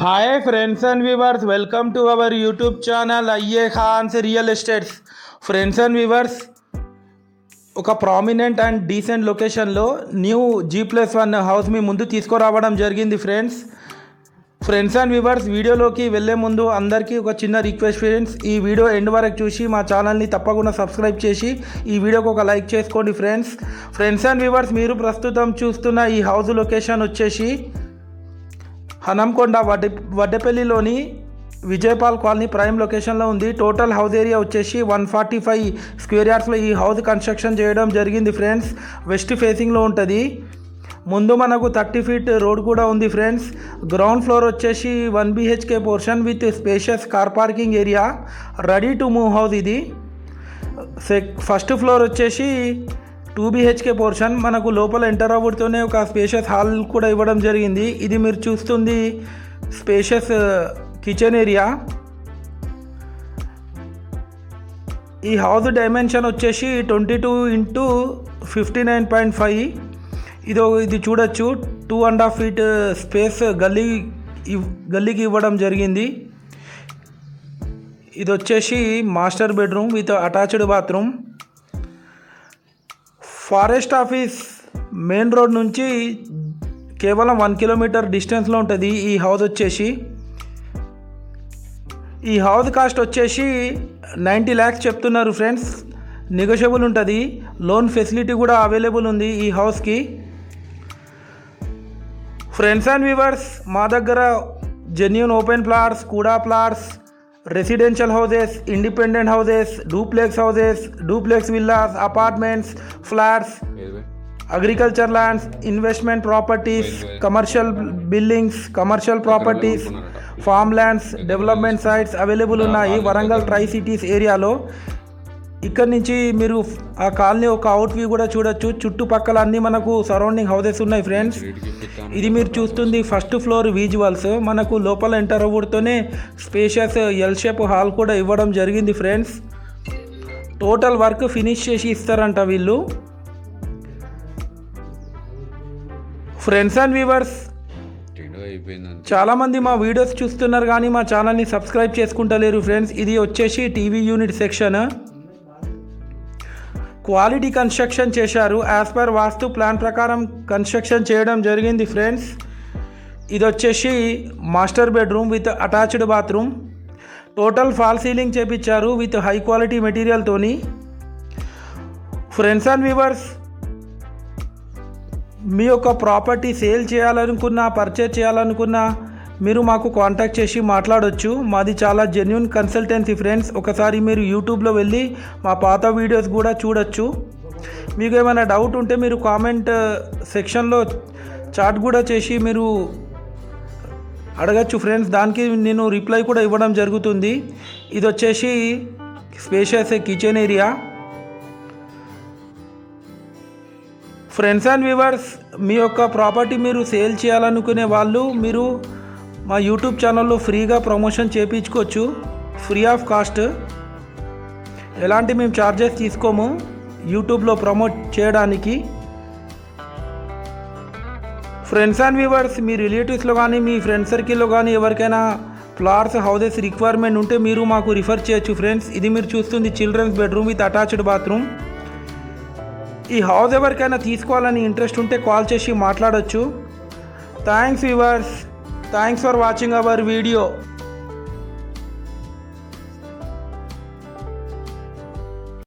Hi friends and viewers, welcome to our YouTube channel I A Khan's real estates. Friends and viewers, ఒక prominent and decent లొకేషన్లో new G+1 house మీ ముందు తీసుకురావడం జరిగింది friends and viewers, వీడియోలోకి వెళ్ళే ముందు అందరికీ ఒక చిన్న రిక్వెస్ట్ ఫ్రెండ్స్, ఈ వీడియో ఎండ్ వరకు చూసి మా ఛానల్ని తప్పకుండా సబ్స్క్రైబ్ చేసి ఈ వీడియోకి ఒక లైక్ చేసుకోండి ఫ్రెండ్స్ అండ్ వ్యూవర్స్, మీరు ప్రస్తుతం చూస్తున్న ఈ హౌస్ లొకేషన్ వచ్చేసి హనంకొండ వడ్డేపల్లిలోని విజయపాల్ కాలనీ ప్రైమ్ లొకేషన్లో ఉంది. టోటల్ హౌస్ ఏరియా వచ్చేసి 145 స్క్వేర్ యార్డ్స్లో ఈ హౌస్ కన్స్ట్రక్షన్ చేయడం జరిగింది ఫ్రెండ్స్. వెస్ట్ ఫేసింగ్లో ఉంటుంది. ముందు మనకు 30 ఫీట్ రోడ్ కూడా ఉంది ఫ్రెండ్స్. గ్రౌండ్ ఫ్లోర్ వచ్చేసి 1 BHK portion with spacious car parking area, ready to move house ఇది. ఫస్ట్ ఫ్లోర్ వచ్చేసి 2 BHK పోర్షన్. మనకు లోపల ఎంటర్ అవ్వడంతోనే ఒక స్పేషియస్ హాల్ కూడా ఇవ్వడం జరిగింది. ఇది మీరు చూస్తుంది స్పేషియస్ కిచెన్ ఏరియా. ఈ హౌస్ డైమెన్షన్ వచ్చేసి 22x59.5. ఇది చూడొచ్చు. 2.5 ఫీట్ స్పేస్ గల్లీకి ఇవ్వడం జరిగింది. ఇది వచ్చేసి master bedroom with attached bathroom. Forest office main road నుంచి కేవలం 1 కిలోమీటర్ డిస్టెన్స్లో ఉంటుంది ఈ హౌస్ వచ్చేసి. ఈ హౌస్ కాస్ట్ వచ్చేసి 90 lakhs చెప్తున్నారు ఫ్రెండ్స్. నెగోషియబుల్ ఉంటుంది. లోన్ ఫెసిలిటీ కూడా అవైలబుల్ ఉంది ఈ హౌస్కి. ఫ్రెండ్స్ అండ్ వ్యూవర్స్, మా దగ్గర జెన్యూన్ ఓపెన్ ప్లాట్స్, కూడా plots, residential houses, independent houses, duplex villas, apartments, flats, agriculture lands, investment properties, commercial buildings, commercial properties, farm lands, development sites available ఉన్నాయి Warangal tri cities ఏరియాలో. ఇక్కడ నుంచి మీరు ఆ కాలనీ ఒక అవుట్ వ్యూ కూడా చూడొచ్చు. చుట్టుపక్కల అన్నీ మనకు సరౌండింగ్ హౌసెస్ ఉన్నాయి ఫ్రెండ్స్. ఇది మీరు చూస్తుంది ఫస్ట్ ఫ్లోర్ విజువల్స్. మనకు లోపల ఎంటర్ అవ్వడంతోనే స్పేషియస్ ఎల్ షేప్ హాల్ కూడా ఇవ్వడం జరిగింది ఫ్రెండ్స్. టోటల్ వర్క్ ఫినిష్ చేసి ఇస్తారంట వీళ్ళు. ఫ్రెండ్స్ అండ్ వ్యూవర్స్, చాలామంది మా వీడియోస్ చూస్తున్నారు కానీ మా ఛానల్ని సబ్స్క్రైబ్ చేసుకుంటలేరు ఫ్రెండ్స్. ఇది వచ్చేసి TV unit section. Quality construction చేశారు. యాజ్ పర్ వాస్తు ప్లాన్ ప్రకారం కన్స్ట్రక్షన్ చేయడం జరిగింది ఫ్రెండ్స్. ఇది వచ్చేసి master bedroom with attached bathroom. Total false ceiling చేపించారు విత్ హై క్వాలిటీ మెటీరియల్తోని. ఫ్రెండ్స్ అండ్ వ్యూవర్స్, మీ యొక్క ప్రాపర్టీ సేల్ చేయాలనుకున్నా, పర్చేజ్ చేయాలనుకున్నా మీరు మాకు కాంటాక్ట్ చేసి మాట్లాడవచ్చు. మాది చాలా జెన్యూన్ కన్సల్టెన్సీ ఫ్రెండ్స్. ఒకసారి మీరు యూట్యూబ్లో వెళ్ళి మా పాత వీడియోస్ కూడా చూడొచ్చు. మీకు ఏమైనా డౌట్ ఉంటే మీరు కామెంట్ సెక్షన్లో చాట్ కూడా చేసి మీరు అడగచ్చు ఫ్రెండ్స్. దానికి నేను రిప్లై కూడా ఇవ్వడం జరుగుతుంది. ఇది వచ్చేసి spacious kitchen area. Friends and viewers, మీ యొక్క ప్రాపర్టీ మీరు సేల్ చేయాలనుకునే వాళ్ళు మీరు మా యూట్యూబ్ ఛానల్లో ఫ్రీగా ప్రమోషన్ చేయించుకోవచ్చు, ఫ్రీ ఆఫ్ కాస్ట్. ఎలాంటి మేము ఛార్జెస్ తీసుకోము యూట్యూబ్లో ప్రమోట్ చేయడానికి. ఫ్రెండ్స్ అండ్ వ్యూవర్స్, మీ రిలేటివ్స్లో కానీ మీ ఫ్రెండ్ సర్కిల్లో కానీ ఎవరికైనా ఫ్లాట్స్ హౌసెస్ రిక్వైర్మెంట్ ఉంటే మీరు మాకు రిఫర్ చేయొచ్చు ఫ్రెండ్స్. ఇది మీరు చూస్తుంది childrens bedroom with attached bathroom. ఈ హౌస్ ఎవరికైనా తీసుకోవాలని ఇంట్రెస్ట్ ఉంటే కాల్ చేసి మాట్లాడవచ్చు. Thanks viewers, thanks for watching our video.